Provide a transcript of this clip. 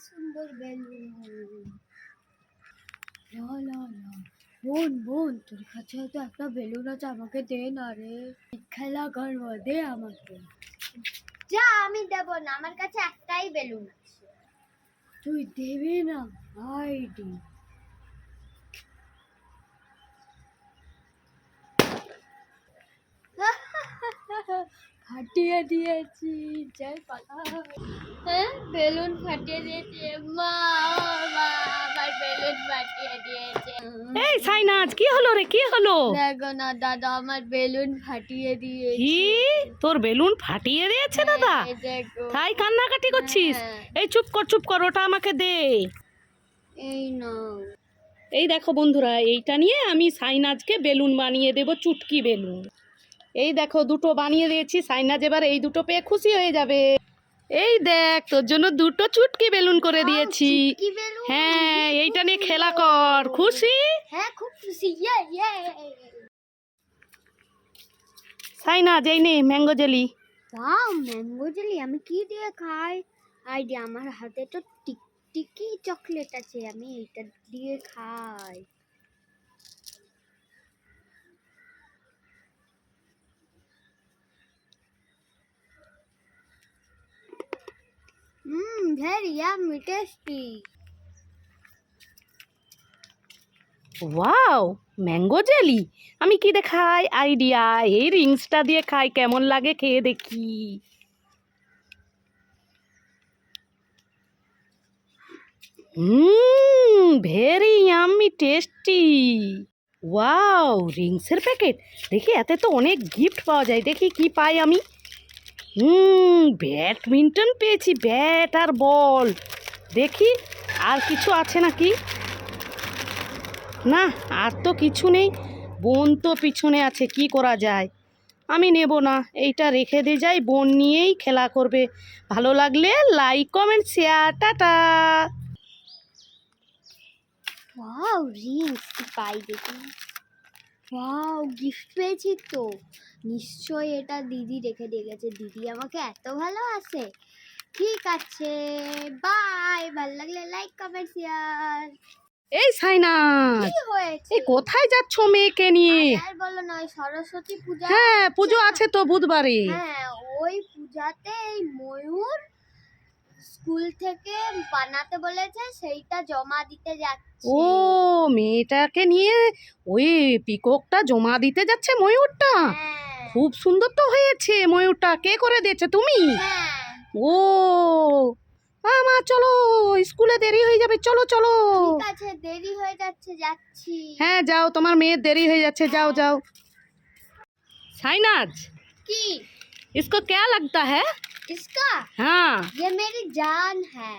সুন্দর বেলুন। লা লা লা। বোন বোন, তোর কাছে তো একটা বেলুন আছে, আমাকে দে না রে, খেলা করবো, দে আমাকে। যা, আমি দেব না, আমার কাছে একটাই বেলুন আছে। তুই দেবি না? আইডি ফাটিয়ে দিয়েছি, যাই পালা। হ্যাঁ, বেলুন ফাটিয়ে দিয়েছে মা, মা আমার বেলুন ফাটিয়ে দিয়েছে। এই সাইনাজ, কি হলো রে, কি হলো? দেখো না দাদা, আমার বেলুন ফাটিয়ে দিয়েছে। কি, তোর বেলুন ফাটিয়ে দিয়েছে দাদা? এই দেখো। তাই কান্নাকাটি করছিস? হ্যাঁ। এই চুপ কর চুপ কর, ওটা আমাকে দে। এই নাও। এই দেখো বন্ধুরা, এইটা নিয়ে আমি সাইনাজকে বেলুন বানিয়ে দেব, চুটকি বেলুন। এই দেখো, দুটো বানিয়ে দিয়েছি। সাইনাজ এবার এই দুটো পেয়ে খুশি হয়ে যাবে। এই দেখ, তোর জন্য দুটো চুটকি বেলুন করে দিয়েছি। চুটকি বেলুন? হ্যাঁ, এইটা নিয়ে খেলা কর। খুশি? হ্যাঁ, খুব খুশি। ইয়ে ইয়ে। সাইনাজ, এই নে mango jelly. Wow, mango jelly আমি কি দিয়ে খাই? আইডিয়া, আমার হাতে তো টিকটিকি চকলেট আছে, আমি এটা দিয়ে খাই। Very yummy tasty. Wow, mango jelly. আমি কি দিয়ে খাই? আইডিয়া, এই রিংসটা দিয়ে খাই, কেমন লাগে খেয়ে দেখি। Very yummy tasty. ওয়াও, রিংসের প্যাকেট। দেখি এতে তো অনেক গিফট পাওয়া যায়, দেখি কি পাই আমি। ব্যাডমিন্টন পেয়েছি, ব্যাট আর বল। দেখি আর কিছু আছে নাকি। না, আর তো কিছু নেই। বোন তো পিছনে আছে, কি করা যায়। আমি নেব না, এইটা রেখে দিয়ে যাই, বোন নিয়েই খেলা করবে। ভালো লাগলে like comment share, tata. Wow, Rings কি পাই দেখি। ওয়াও, গিফট পেয়েছি তো। নিশ্চয়ই এটা দিদি রেখে দিয়ে গেছে, দিদি আমাকে এত ভালোবাসে। ঠিক আছে, বাই। ভালো লাগলে লাইক কমেন্ট শেয়ার। এই সাইনাজ, কি হয়েছে? এই কোথায় যাচ্ছ মেয়েকে নিয়ে? আর বলো না, ওই সরস্বতী পূজা। হ্যাঁ, পুজো আছে তো বুধবারে। হ্যাঁ, ওই পূজাতে এই ময়ূর স্কুল থেকে বানাতে বলেছে, সেইটা জমা দিতে যাচ্ছে। ও, মেয়েটাকে নিয়ে ওই পিককটা জমা দিতে যাচ্ছে ময়ূরটা। হ্যাঁ। খুব সুন্দর তো হয়েছে ময়ূরটা। কে করে দিয়েছে, তুমি? হ্যাঁ। ও মা, চলো, স্কুলে দেরি হয়ে যাবে, চলো চলো। ঠিক আছে, দেরি হয়ে যাচ্ছে, যাচ্ছি। হ্যাঁ যাও, তোমার মেয়ের দেরি হয়ে যাচ্ছে, যাও যাও। साइनाज, কি? इसको क्या लगता है? किसका? हाँ, ये मेरी जान है।